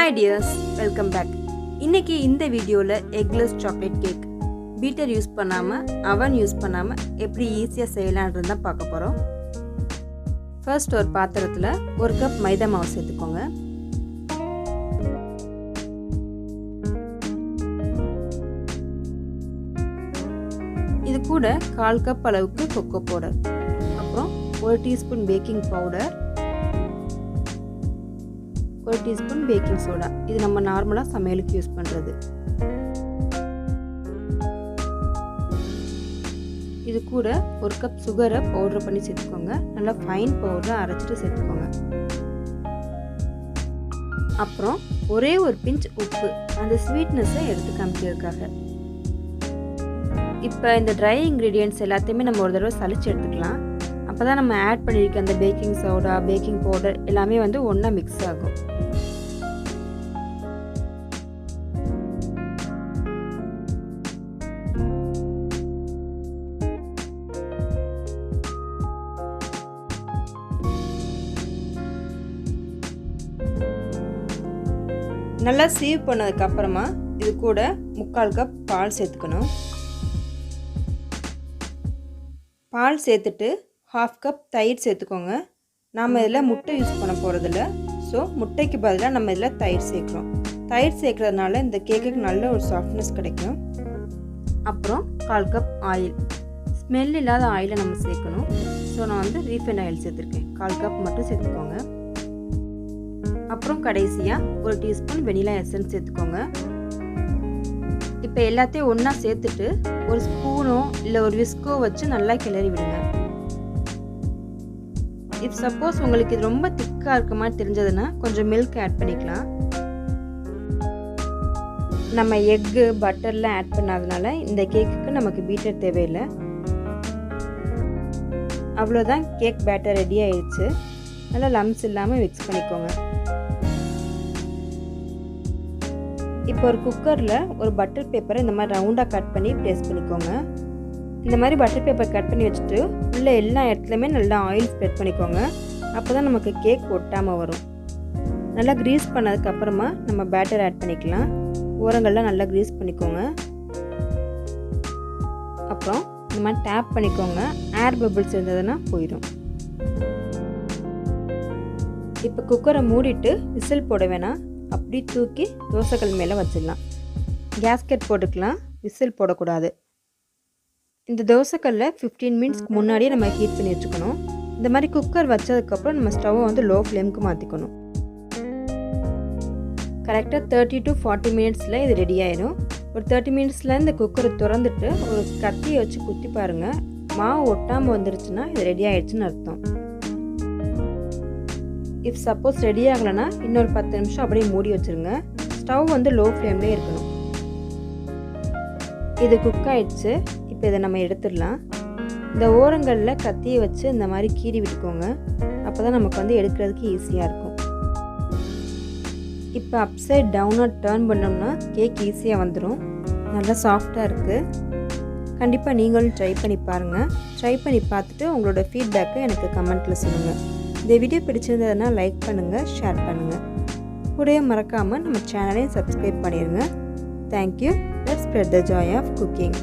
Hi dears, welcome back. இன்னைக்கு இந்த வீடியோல eggless chocolate cake beater use பண்ணாம oven யூஸ் பண்ணாம எப்படி ஈஸியா செய்யலாம்ன்றத தான் பார்க்க போறோம். ஃபர்ஸ்ட் ஒரு பாத்திரத்துல 1 கப் மைதா மாவு சேர்த்துக்கோங்க. இது கூட 1/4 கப் அளவுக்கு கொக்கோ பவுடர், அப்புறம் 1 teaspoon baking powder, 1 teaspoon baking soda. இது நம்ம நார்மலா சமையலுக்கு யூஸ் பண்றது. இது கூட 1 கப் சுகரை பவுடர் பண்ணி சேர்த்துக்கோங்க. நல்லா ஃபைன் பவுடரை அரைச்சிட்டு சேர்த்துக்கோங்க. அப்புறம் ஒரே ஒரு பிஞ்ச் உப்பு, அந்த ஸ்வீட்னஸை எடுத்து காமிக்கிறதுக்காக. இப்போ இந்த ட்ரை இன்க்ரீடியன்ட்ஸ் எல்லாத்தையுமே நம்ம ஒரு தடவை சலிச்சு எடுத்துக்கலாம். அப்போ தான் நம்ம ஆட் பண்ணியிருக்க அந்த பேக்கிங் சோடா, பேக்கிங் பவுடர் எல்லாமே வந்து ஒன்றா மிக்ஸ் ஆகும். நல்லா சீவ் பண்ணதுக்கப்புறமா இது கூட 3/4 கப் பால் சேர்த்துக்கணும். பால் சேர்த்துட்டு 1/2 கப் தயிர் சேர்த்துக்கோங்க. நாம் இதில் முட்டை யூஸ் பண்ண போகிறதில்ல, ஸோ முட்டைக்கு பதிலாக நம்ம இதில் தயிர் சேர்க்குறோம். தயிர் சேர்க்குறதுனால இந்த கேக்குக்கு நல்ல ஒரு சாஃப்ட்னஸ் கிடைக்கும். அப்புறம் 1/4 கப் ஆயில், ஸ்மெல் இல்லாத ஆயிலை நம்ம சேர்க்கணும். ஸோ நான் வந்து ரீஃபைண்ட் ஆயில் சேர்த்துருக்கேன். 1/4 கப் மட்டும் சேர்த்துக்கோங்க. அப்புறம் கடைசியாக 1 டீஸ்பூன் வெனிலா எசன்ஸ் சேர்த்துக்கோங்க. இப்போ எல்லாத்தையும் ஒன்றா சேர்த்துட்டு ஒரு ஸ்பூனோ இல்லை ஒரு விஸ்கோ வச்சு நல்லா கிளறி விடுங்க. இஃப் சப்போஸ் உங்களுக்கு இது ரொம்ப திக்காக இருக்க மாதிரி தெரிஞ்சதுன்னா கொஞ்சம் மில்க் ஆட் பண்ணிக்கலாம். நம்ம எக்கு பட்டர்லாம் ஆட் பண்ணாதனால இந்த கேக்குக்கு நமக்கு பீட்டர் தேவையில்லை. அவ்வளோதான், கேக் பேட்டர் ரெடி ஆயிடுச்சு. நல்லா லம்ஸ் இல்லாமல் மிக்ஸ் பண்ணிக்கோங்க. இப்போ ஒரு குக்கரில் ஒரு பட்டர் பேப்பரை இந்த மாதிரி ரவுண்டாக கட் பண்ணி ப்ளேஸ் பண்ணிக்கோங்க. இந்த மாதிரி பட்டர் பேப்பர் கட் பண்ணி வச்சுட்டு உள்ளே எல்லா இடத்துலையுமே நல்லா ஆயில் ஸ்ப்ரெட் பண்ணிக்கோங்க. அப்போ தான் நமக்கு கேக் ஒட்டாமல் வரும். நல்லா க்ரீஸ் பண்ணதுக்கப்புறமா நம்ம பேட்டர் ஆட் பண்ணிக்கலாம். ஓரங்கள்லாம் நல்லா க்ரீஸ் பண்ணிக்கோங்க. அப்புறம் இந்த மாதிரி டேப் பண்ணிக்கோங்க. ஏர் பபிள்ஸ் இருந்ததுன்னா போயிடும். இப்போ குக்கரை மூடிட்டு விசில் போட வேணாம், அப்படி தூக்கி தோசைக்கல் மேலே வச்சிடலாம். கேஸ்கெட் போட்டுக்கலாம், விசில் போடக்கூடாது. இந்த தோசைக்கல்லை 15 மினிட்ஸ்க்கு முன்னாடியே நம்ம ஹீட் பண்ணி வச்சுக்கணும். இந்த மாதிரி குக்கர் வச்சதுக்கப்புறம் நம்ம ஸ்டவ்வை வந்து லோ ஃப்ளேமுக்கு மாற்றிக்கணும். கரெக்டாக 30 to 40 மினிட்ஸில் இது ரெடி ஆயிடும். ஒரு 30 மினிட்ஸில் இந்த குக்கரை திறந்துட்டு ஒரு கத்தியை வச்சு குத்தி பாருங்கள். மாவு ஒட்டாமல் வந்துருச்சுன்னா இது ரெடி ஆயிடுச்சுன்னு அர்த்தம். இஃப் சப்போஸ் ரெடி ஆகலைன்னா இன்னொரு 10 நிமிஷம் அப்படியே மூடி வச்சுருங்க. ஸ்டவ் வந்து லோ ஃப்ளேம்லேயே இருக்கணும். இது குக் ஆயிடுச்சு. இப்போ இதை நம்ம எடுத்துடலாம். இந்த ஓரங்களில் கத்தியை வச்சு இந்த மாதிரி கீறி விட்டுக்கோங்க. அப்போ தான் நமக்கு வந்து எடுக்கிறதுக்கு ஈஸியாக இருக்கும். இப்போ அப்சைட் டவுனாக டர்ன் பண்ணோம்னா கேக் ஈஸியாக வந்துடும். நல்லா சாஃப்டாக இருக்குது. கண்டிப்பாக நீங்களும் ட்ரை பண்ணி பாருங்கள். ட்ரை பண்ணி பார்த்துட்டு உங்களோட ஃபீட்பேக்கை எனக்கு கமெண்ட்டில் சொல்லுங்கள். இந்த வீடியோ பிடிச்சிருந்ததுன்னா லைக் பண்ணுங்கள், ஷேர் பண்ணுங்கள். கூடவே மறக்காமல் நம்ம சேனலையும் சப்ஸ்கிரைப் பண்ணிடுங்க. Thank you. Let's spread the joy of cooking.